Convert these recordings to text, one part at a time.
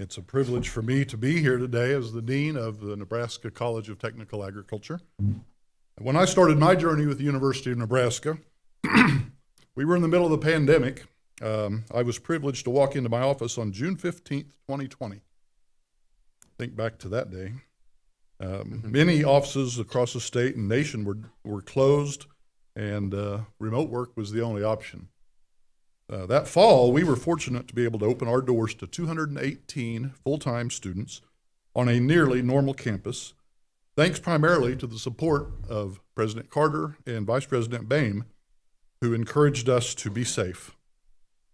It's a privilege for me to be here today as the Dean of the Nebraska College of Technical Agriculture. When I started my journey with the University of Nebraska, we were in the middle of the pandemic. I was privileged to walk into my office on June 15th, 2020. Think back to that day. Many offices across the state and nation were closed, and remote work was the only option. That fall, we were fortunate to be able to open our doors to 218 full-time students on a nearly normal campus, thanks primarily to the support of President Carter and Vice President Boehm, who encouraged us to be safe.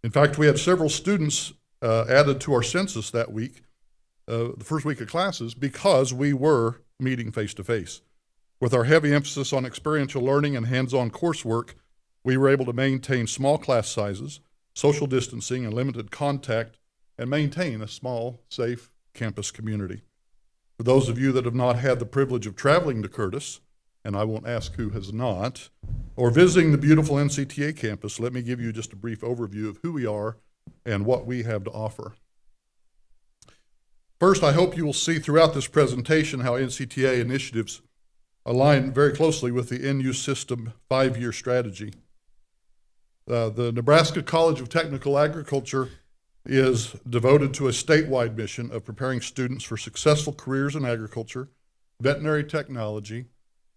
In fact, we had several students added to our census that week, the first week of classes, because we were meeting face-to-face. With our heavy emphasis on experiential learning and hands-on coursework, we were able to maintain small class sizes, social distancing, and limited contact, and maintain a small, safe campus community. For those of you that have not had the privilege of traveling to Curtis, and I won't ask who has not, or visiting the beautiful NCTA campus, let me give you just a brief overview of who we are and what we have to offer. First, I hope you will see throughout this presentation how NCTA initiatives align very closely with the NU System 5-year strategy. The Nebraska College of Technical Agriculture is devoted to a statewide mission of preparing students for successful careers in agriculture, veterinary technology,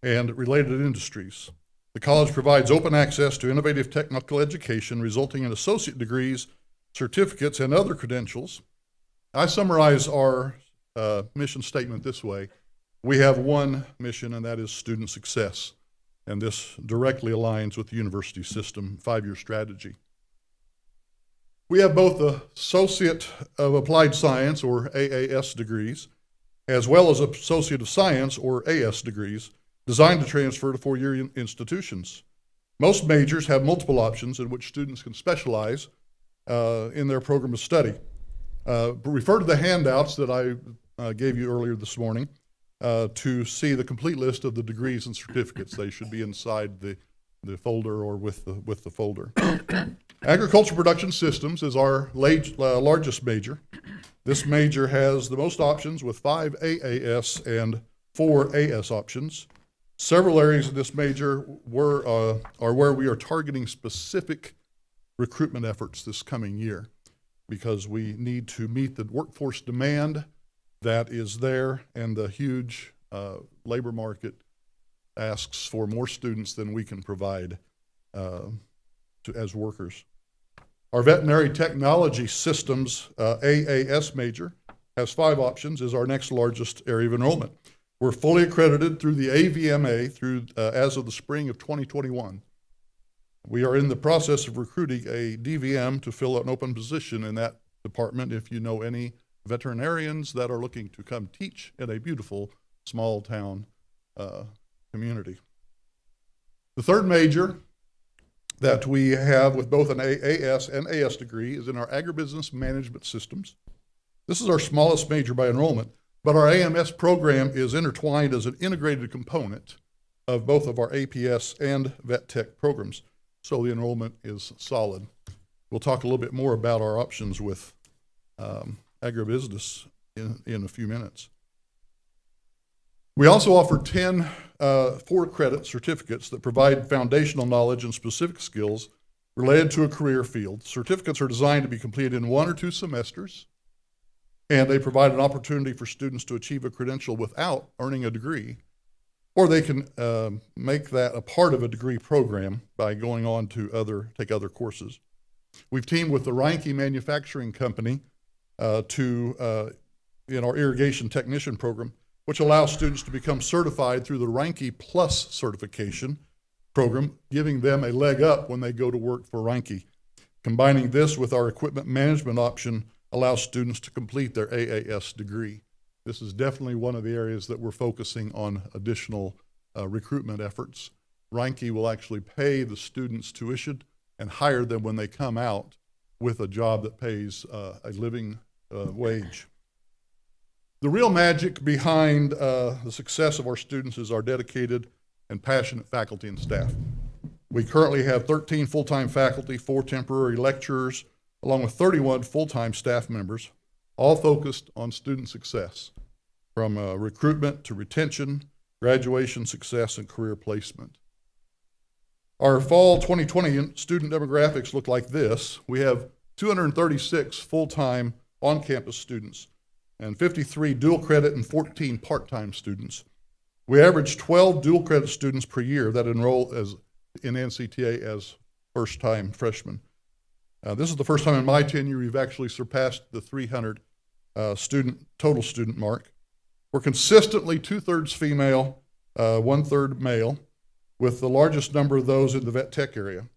and related industries. The college provides open access to innovative technical education, resulting in associate degrees, certificates, and other credentials. I summarize our mission statement this way. We have one mission, and that is student success. And this directly aligns with the university system 5-year strategy. We have both the Associate of Applied Science, or AAS degrees, as well as Associate of Science, or AS degrees, designed to transfer to 4-year institutions. Most majors have multiple options in which students can specialize in their program of study. Refer to the handouts that I gave you earlier this morning to see the complete list of the degrees and certificates. They should be inside the folder or with the folder. Agriculture Production Systems is our largest major. This major has the most options with 5 AAS and 4 AS options. Several areas of this major are where we are targeting specific recruitment efforts this coming year, because we need to meet the workforce demand that is there, and the huge labor market asks for more students than we can provide as workers. Our Veterinary Technology Systems AAS major has 5 options, is our next largest area of enrollment. We're fully accredited through the AVMA through as of the spring of 2021. We are in the process of recruiting a DVM to fill an open position in that department. If you know any veterinarians that are looking to come teach in a beautiful small town community. The third major that we have with both an AAS and AS degree is in our Agribusiness Management Systems. This is our smallest major by enrollment, but our AMS program is intertwined as an integrated component of both of our APS and Vet Tech programs, so the enrollment is solid. We'll talk a little bit more about our options with agribusiness in a few minutes. We also offer 10 4-credit certificates that provide foundational knowledge and specific skills related to a career field. Certificates are designed to be completed in 1 or 2 semesters, and they provide an opportunity for students to achieve a credential without earning a degree, or they can make that a part of a degree program by going on to take other courses. We've teamed with the Reinke Manufacturing Company in our irrigation technician program, which allows students to become certified through the Reinke Plus certification program, giving them a leg up when they go to work for Reinke. Combining this with our equipment management option allows students to complete their AAS degree. This is definitely one of the areas that we're focusing on additional recruitment efforts. Reinke will actually pay the students tuition and hire them when they come out with a job that pays a living wage. The real magic behind the success of our students is our dedicated and passionate faculty and staff. We currently have 13 full-time faculty, 4 temporary lecturers, along with 31 full-time staff members. all focused on student success, from recruitment to retention, graduation success, and career placement. Our fall 2020 student demographics look like this. We have 236 full-time on-campus students and 53 dual credit and 14 part-time students. We average 12 dual credit students per year that enroll in NCTA as first-time freshmen. This is the first time in my tenure we've actually surpassed the 300 total student mark. We're consistently 2/3 female, 1/3 male, with the largest number of those in the vet tech area.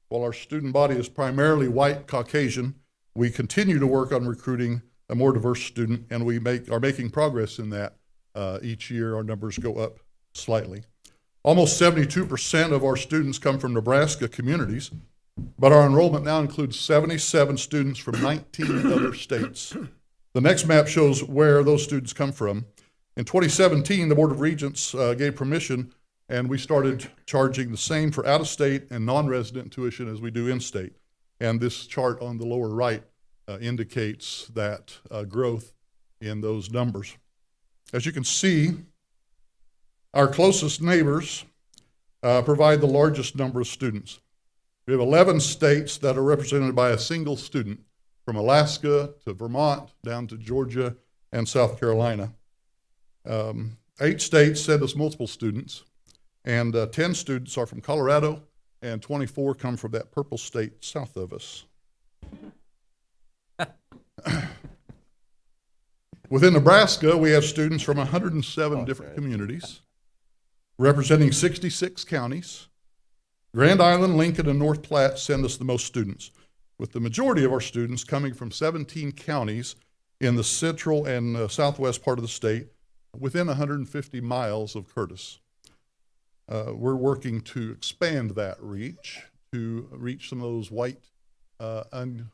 While our student body is primarily white Caucasian, we continue to work on recruiting a more diverse student, and we are making progress in that. Each year our numbers go up slightly. Almost 72% of our students come from Nebraska communities, but our enrollment now includes 77 students from 19 other states. The next map shows where those students come from. In 2017, the Board of Regents gave permission, and we started charging the same for out-of-state and non-resident tuition as we do in-state. And this chart on the lower right indicates that growth in those numbers. As you can see, our closest neighbors provide the largest number of students. We have 11 states that are represented by a single student, from Alaska to Vermont, down to Georgia and South Carolina. 8 states send us multiple students, and 10 students are from Colorado, and 24 come from that purple state south of us. Within Nebraska, we have students from 107 different communities, representing 66 counties. Grand Island, Lincoln, and North Platte send us the most students, with the majority of our students coming from 17 counties in the central and southwest part of the state, within 150 miles of Curtis. We're working to expand that reach to reach some of those white, the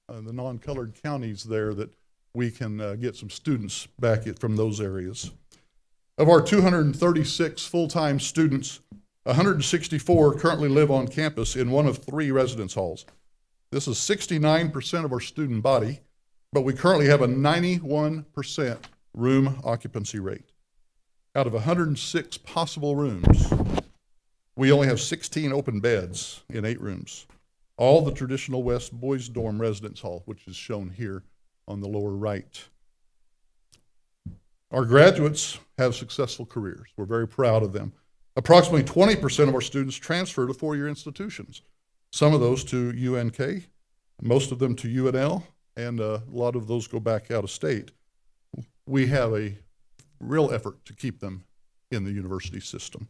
non-colored counties there, that we can get some students back from those areas. Of our 236 full-time students, 164 currently live on campus in one of 3 residence halls. This is 69% of our student body, but we currently have a 91% room occupancy rate. Out of 106 possible rooms, we only have 16 open beds in 8 rooms. All the traditional West Boys Dorm residence hall, which is shown here on the lower right. Our graduates have successful careers. We're very proud of them. Approximately 20% of our students transfer to 4-year institutions. Some of those to UNK, most of them to UNL, and a lot of those go back out of state. We have a real effort to keep them in the university system.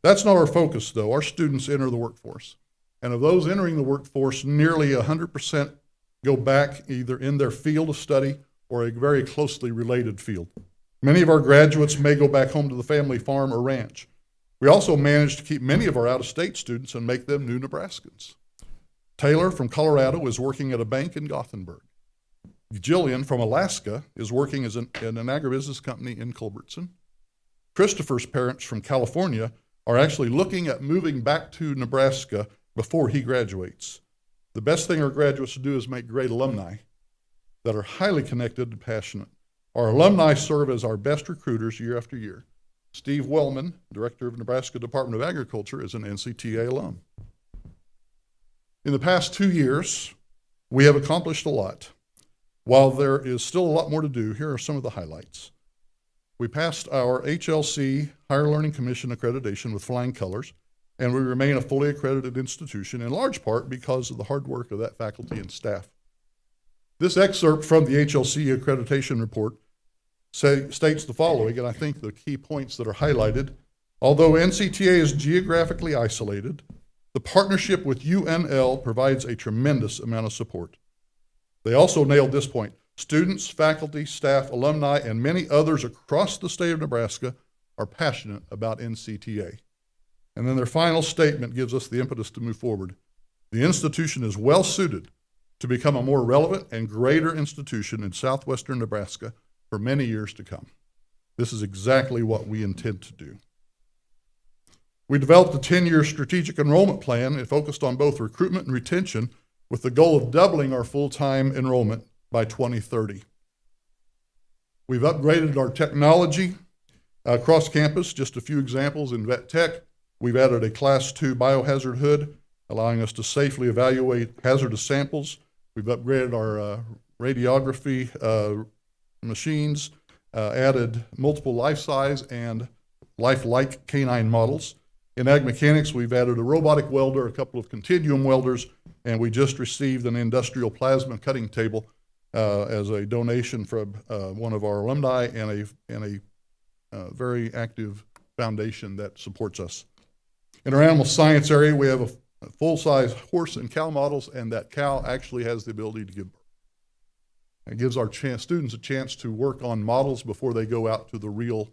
That's not our focus, though. Our students enter the workforce. And of those entering the workforce, nearly 100% go back either in their field of study or a very closely related field. Many of our graduates may go back home to the family farm or ranch. We also managed to keep many of our out-of-state students and make them new Nebraskans. Taylor from Colorado is working at a bank in Gothenburg. Jillian from Alaska is working in an agribusiness company in Culbertson. Christopher's parents from California are actually looking at moving back to Nebraska before he graduates. The best thing our graduates do is make great alumni that are highly connected and passionate. Our alumni serve as our best recruiters year after year. Steve Wellman, director of Nebraska Department of Agriculture, is an NCTA alum. In the past 2 years, we have accomplished a lot. While there is still a lot more to do, here are some of the highlights. We passed our HLC Higher Learning Commission accreditation with flying colors, and we remain a fully accredited institution, in large part because of the hard work of that faculty and staff. This excerpt from the HLC accreditation report states the following, and I think the key points that are highlighted. Although NCTA is geographically isolated, the partnership with UNL provides a tremendous amount of support. They also nailed this point. Students, faculty, staff, alumni, and many others across the state of Nebraska are passionate about NCTA. And then their final statement gives us the impetus to move forward. The institution is well suited to become a more relevant and greater institution in southwestern Nebraska for many years to come. This is exactly what we intend to do. We developed a 10-year strategic enrollment plan and focused on both recruitment and retention with the goal of doubling our full-time enrollment by 2030. We've upgraded our technology across campus. Just a few examples. In vet tech, we've added a Class 2 biohazard hood, allowing us to safely evaluate hazardous samples. We've upgraded our radiography machines, added multiple life-size and lifelike canine models. In ag mechanics, we've added a robotic welder, a couple of continuum welders, and we just received an industrial plasma cutting table as a donation from one of our alumni and a very active foundation that supports us. In our animal science area, we have a full-size horse and cow models, and that cow actually has the ability to give birth. It gives our students a chance to work on models before they go out to the real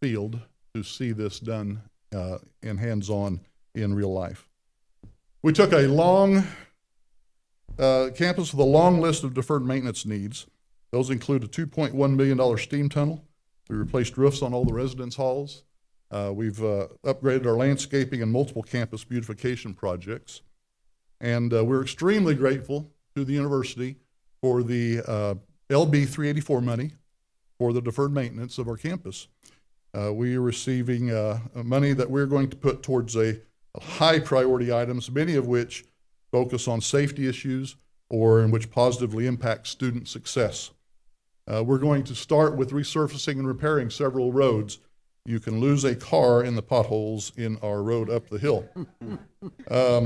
field to see this done in hands-on in real life. We took a long campus with a long list of deferred maintenance needs. Those include a $2.1 million steam tunnel. We replaced roofs on all the residence halls. We've upgraded our landscaping and multiple campus beautification projects. And we're extremely grateful to the university for the LB 384 money for the deferred maintenance of our campus. We are receiving money that we're going to put towards a high priority items, many of which focus on safety issues or in which positively impact student success. We're going to start with resurfacing and repairing several roads. You can lose a car in the potholes in our road up the hill.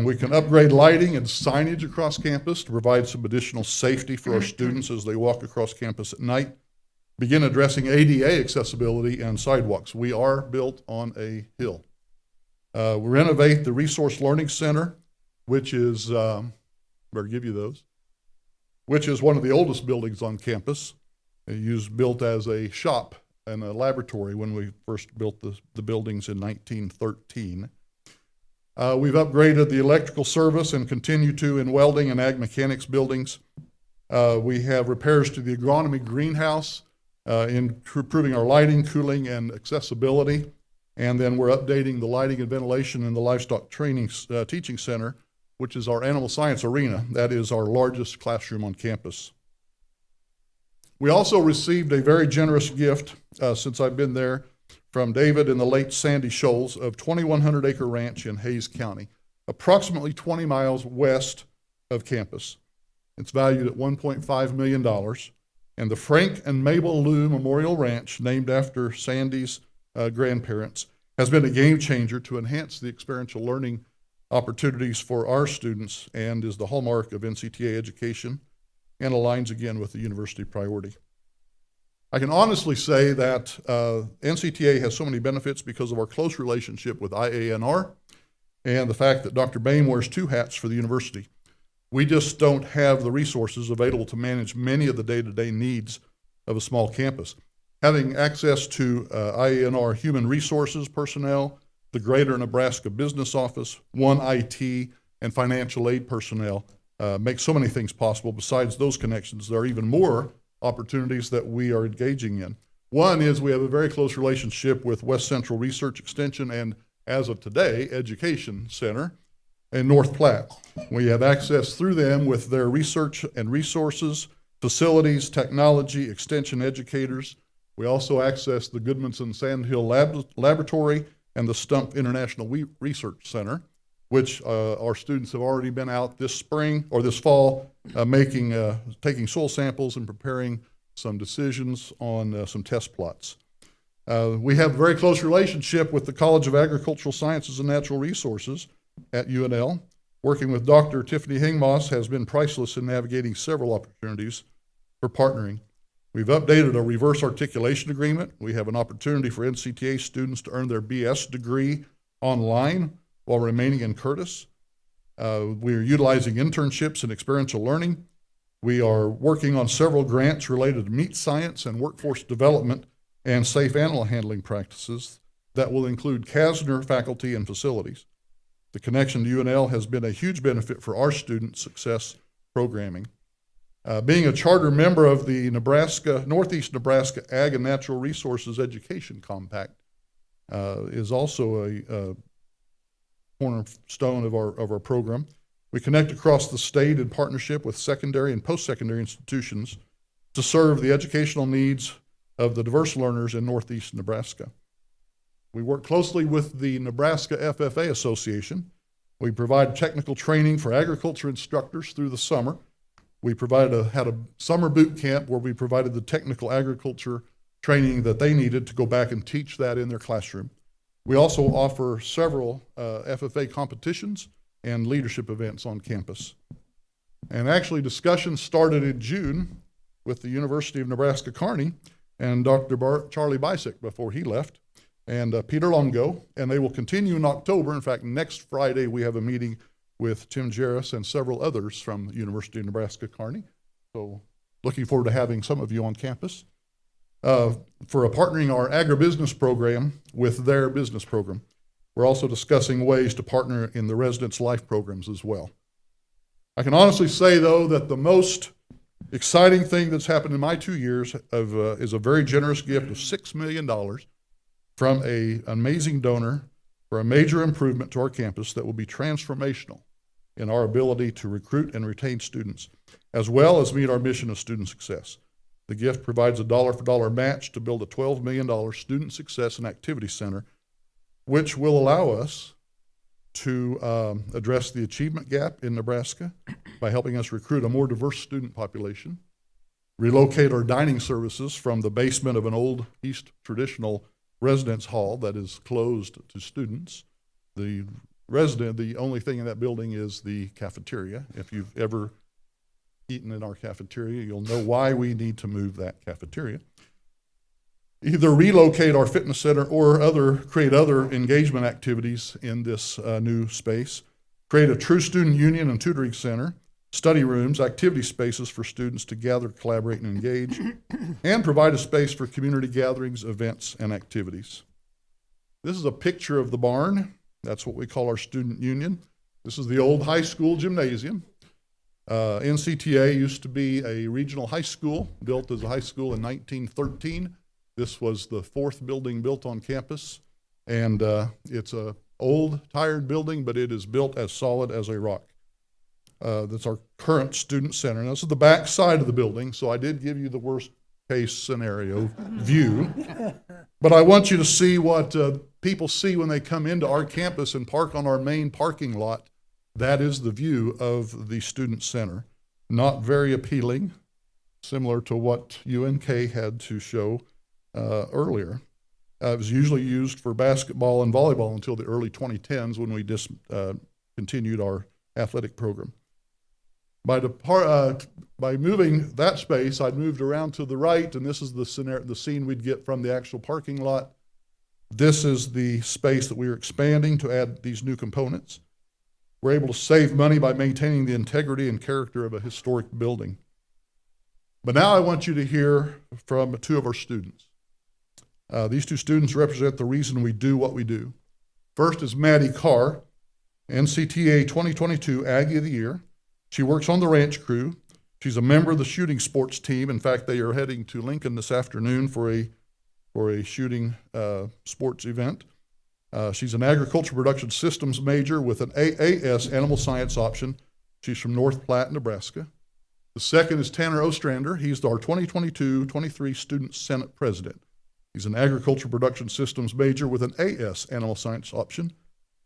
We can upgrade lighting and signage across campus to provide some additional safety for our students as they walk across campus at night. Begin addressing ADA accessibility and sidewalks. We are built on a hill. We renovate the Resource Learning Center, which is, better give you those, which is one of the oldest buildings on campus. It was built as a shop and a laboratory when we first built the buildings in 1913. We've upgraded the electrical service and continue to in welding and ag mechanics buildings. We have repairs to the agronomy greenhouse, improving our lighting, cooling, and accessibility. And then we're updating the lighting and ventilation in the livestock training teaching center, which is our animal science arena. That is our largest classroom on campus. We also received a very generous gift since I've been there from David and the late Sandy Scholes of 2,100 acre ranch in Hays County, approximately 20 miles west of campus. It's valued at $1.5 million. And the Frank and Mabel Lou Memorial Ranch, named after Sandy's grandparents, has been a game changer to enhance the experiential learning opportunities for our students and is the hallmark of NCTA education and aligns again with the university priority. I can honestly say that NCTA has so many benefits because of our close relationship with IANR and the fact that Dr. Bain wears two hats for the university. We just don't have the resources available to manage many of the day-to-day needs of a small campus. Having access to IANR human resources personnel, the Greater Nebraska Business Office, One IT, and financial aid personnel makes so many things possible. Besides those connections, there are even more opportunities that we are engaging in. One is we have a very close relationship with West Central Research Extension and, as of today, Education Center in North Platte. We have access through them with their research and resources, facilities, technology, extension educators. We also access the Goodmanson Sandhill Laboratory and the Stump International Research Center, which our students have already been out this spring or this fall taking soil samples and preparing some decisions on some test plots. We have a very close relationship with the College of Agricultural Sciences and Natural Resources at UNL. Working with Dr. Tiffany Hingmoss has been priceless in navigating several opportunities for partnering. We've updated a reverse articulation agreement. We have an opportunity for NCTA students to earn their BS degree online while remaining in Curtis. We are utilizing internships and experiential learning. We are working on several grants related to meat science and workforce development and safe animal handling practices that will include Kasner faculty and facilities. The connection to UNL has been a huge benefit for our student success programming. Being a charter member of the Northeast Nebraska Ag and Natural Resources Education Compact is also a cornerstone of our program. We connect across the state in partnership with secondary and post-secondary institutions to serve the educational needs of the diverse learners in Northeast Nebraska. We work closely with the Nebraska FFA Association. We provide technical training for agriculture instructors through the summer. We had a summer boot camp where we provided the technical agriculture training that they needed to go back and teach that in their classroom. We also offer several FFA competitions and leadership events on campus. And actually, discussions started in June with the University of Nebraska-Kearney and Dr. Charlie Bisick before he left, and Peter Longo, and they will continue in October. In fact, next Friday we have a meeting with Tim Jarris and several others from the University of Nebraska-Kearney. So looking forward to having some of you on campus for partnering our agribusiness program with their business program. We're also discussing ways to partner in the Residence Life programs as well. I can honestly say, though, that the most exciting thing that's happened in my 2 years is a very generous gift of $6 million from an amazing donor for a major improvement to our campus that will be transformational in our ability to recruit and retain students, as well as meet our mission of student success. The gift provides a dollar-for-dollar match to build a $12 million student success and activity center, which will allow us to address the achievement gap in Nebraska by helping us recruit a more diverse student population, relocate our dining services from the basement of an old East traditional residence hall that is closed to students. The only thing in that building is the cafeteria. If you've ever eaten in our cafeteria, you'll know why we need to move that cafeteria. Either relocate our fitness center or create other engagement activities in this new space, create a true student union and tutoring center, study rooms, activity spaces for students to gather, collaborate, and engage, and provide a space for community gatherings, events, and activities. This is a picture of the barn. That's what we call our student union. This is the old high school gymnasium. NCTA used to be a regional high school, built as a high school in 1913. This was the fourth building built on campus, and it's a old, tired building, but it is built as solid as a rock. That's our current student center. Now, this is the back side of the building, so I did give you the worst case scenario view, but I want you to see what people see when they come into our campus and park on our main parking lot. That is the view of the student center. Not very appealing, similar to what UNK had to show earlier. It was usually used for basketball and volleyball until the early 2010s when we discontinued our athletic program. By moving that space, I'd moved around to the right, and this is the scene we'd get from the actual parking lot. This is the space that we are expanding to add these new components. We're able to save money by maintaining the integrity and character of a historic building. But now I want you to hear from two of our students. These two students represent the reason we do what we do. First is Maddie Carr, NCTA 2022 Aggie of the Year. She works on the ranch crew. She's a member of the shooting sports team. In fact, they are heading to Lincoln this afternoon for a shooting sports event. She's an agriculture production systems major with an AAS animal science option. She's from North Platte, Nebraska. The second is Tanner Ostrander. He's our 2022-23 Student Senate President. He's an agriculture production systems major with an AS animal science option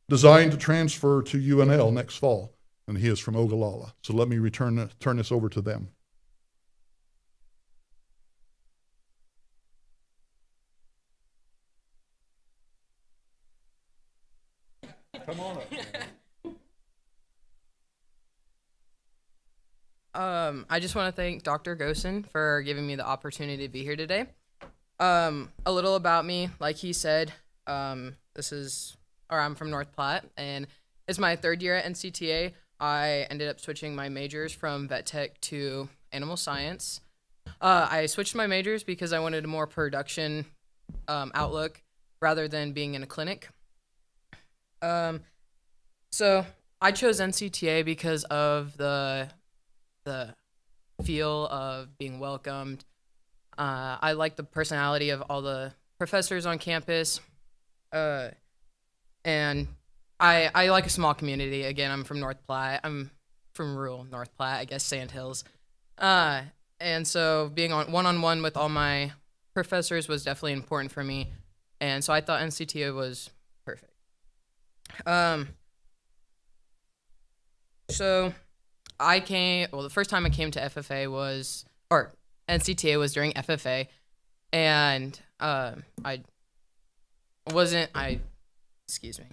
designed to transfer to UNL next fall, and he is from Ogallala. So let me turn this over to them. Come on up. I just want to thank Dr. Gosen for giving me the opportunity to be here today. A little about me, like he said, I'm from North Platte, and it's my third year at NCTA. I ended up switching my majors from vet tech to animal science. I switched my majors because I wanted a more production outlook rather than being in a clinic. So I chose NCTA because of the feel of being welcomed. I like the personality of all the professors on campus, and I like a small community. Again, I'm from North Platte. I'm from rural North Platte, I guess Sand Hills. And so being on one-on-one with all my professors was definitely important for me. And so I thought NCTA was perfect. So the first time I came to FFA or NCTA was during FFA. And excuse me.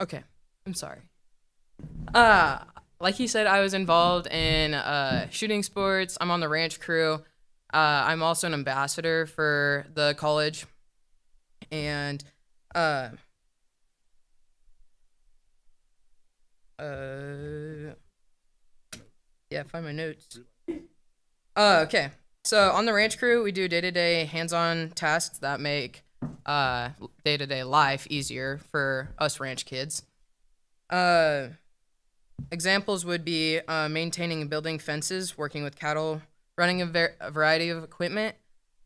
Okay, I'm sorry. Like he said, I was involved in shooting sports. I'm on the ranch crew. I'm also an ambassador for the college. And find my notes. Okay. So on the ranch crew, we do day-to-day hands-on tasks that make day-to-day life easier for us ranch kids. Examples would be maintaining and building fences, working with cattle, running a variety of equipment,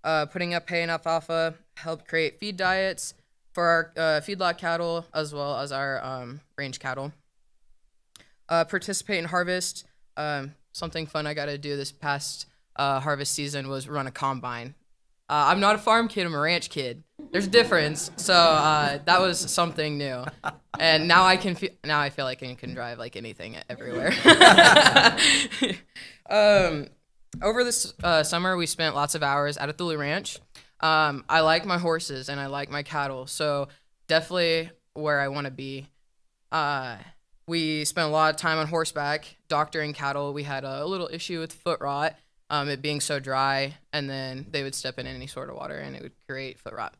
putting up hay and alfalfa, help create feed diets for our feedlot cattle as well as our range cattle. Participate in harvest. Something fun I got to do this past harvest season was run a combine. I'm not a farm kid, I'm a ranch kid. There's a difference. So that was something new. And now I feel like I can drive like anything everywhere. Over this summer, we spent lots of hours out at the Lou Ranch. I like my horses and I like my cattle, so definitely where I want to be. We spent a lot of time on horseback, doctoring cattle. We had a little issue with foot rot, it being so dry, and then they would step in any sort of water and it would create foot rot.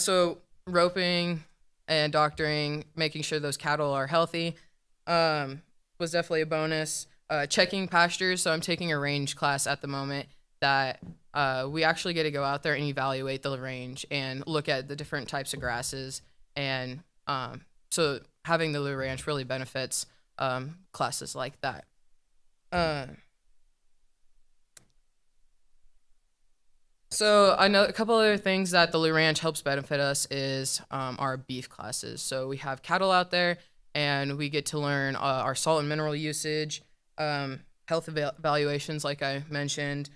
So roping and doctoring, making sure those cattle are healthy, was definitely a bonus. Checking pastures, so I'm taking a range class at the moment that we actually get to go out there and evaluate the range and look at the different types of grasses, and so having the Lou Ranch really benefits classes like that. So I know a couple other things that the Lou Ranch helps benefit us is our beef classes. So we have cattle out there, and we get to learn our salt and mineral usage, health evaluations, like I mentioned,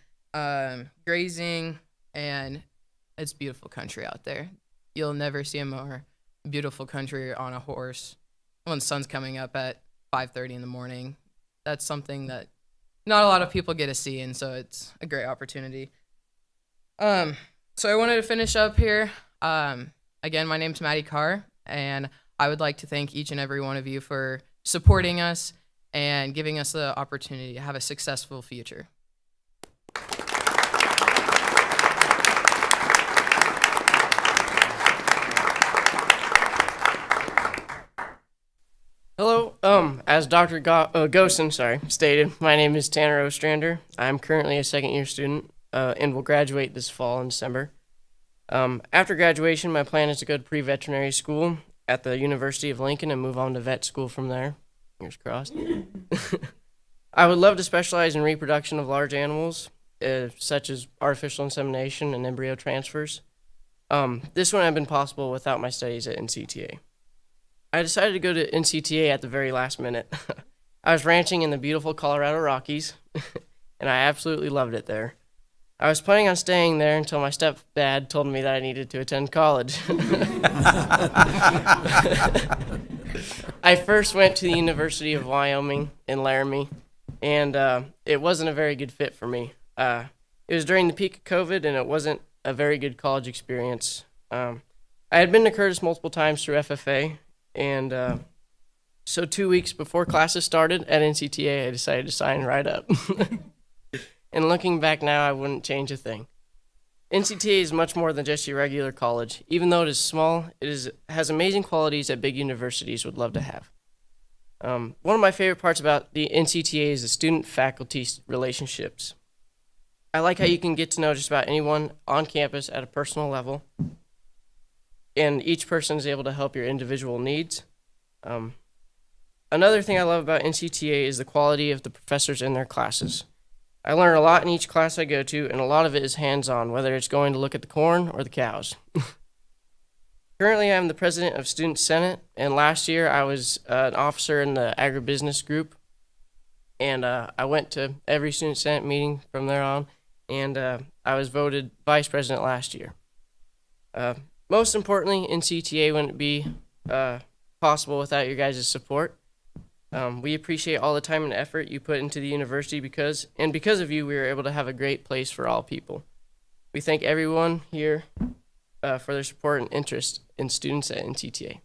grazing, and it's beautiful country out there. You'll never see a more beautiful country on a horse when the sun's coming up at 5:30 in the morning. That's something that not a lot of people get to see, and so it's a great opportunity. So I wanted to finish up here. Again, my name's Maddie Carr, and I would like to thank each and every one of you for supporting us and giving us the opportunity to have a successful future. Hello, as Dr. Gosen stated, my name is Tanner Ostrander. I'm currently a second-year student and will graduate this fall in December. After graduation, my plan is to go to pre-veterinary school at the University of Lincoln and move on to vet school from there. Fingers crossed. I would love to specialize in reproduction of large animals, such as artificial insemination and embryo transfers. This wouldn't have been possible without my studies at NCTA. I decided to go to NCTA at the very last minute. I was ranching in the beautiful Colorado Rockies, and I absolutely loved it there. I was planning on staying there until my stepdad told me that I needed to attend college. I first went to the University of Wyoming in Laramie, and it wasn't a very good fit for me. It was during the peak of COVID, and it wasn't a very good college experience. I had been to Curtis multiple times through FFA, and so 2 weeks before classes started at NCTA, I decided to sign right up. And looking back now, I wouldn't change a thing. NCTA is much more than just your regular college. Even though it is small, has amazing qualities that big universities would love to have. One of my favorite parts about the NCTA is the student-faculty relationships. I like how you can get to know just about anyone on campus at a personal level, and each person is able to help your individual needs. Another thing I love about NCTA is the quality of the professors in their classes. I learn a lot in each class I go to, and a lot of it is hands-on, whether it's going to look at the corn or the cows. Currently, I'm the president of Student Senate, and last year I was an officer in the agribusiness group. And I went to every Student Senate meeting from there on, and I was voted vice president last year. Most importantly, NCTA wouldn't be possible without your guys' support. We appreciate all the time and effort you put into the university because of you, we were able to have a great place for all people. We thank everyone here for their support and interest in students at NCTA.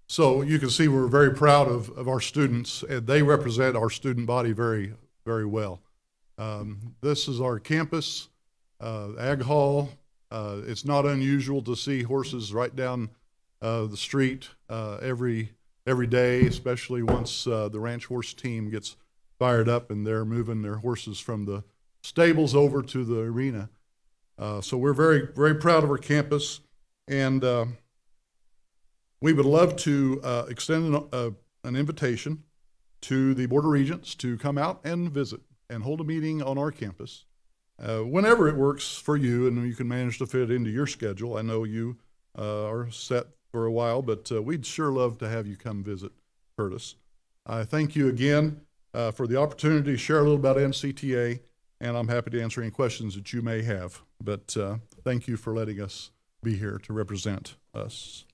So you can see we're very proud of our students, and they represent our student body very, very well. This is our campus, Ag Hall. It's not unusual to see horses right down the street every day, especially once the ranch horse team gets fired up and they're moving their horses from the stables over to the arena. So we're very, very proud of our campus, and we would love to extend an invitation to the Board of Regents to come out and visit and hold a meeting on our campus whenever it works for you and you can manage to fit it into your schedule. I know you are set for a while, but we'd sure love to have you come visit Curtis. I thank you again for the opportunity to share a little about NCTA, and I'm happy to answer any questions that you may have. But thank you for letting us be here to represent us.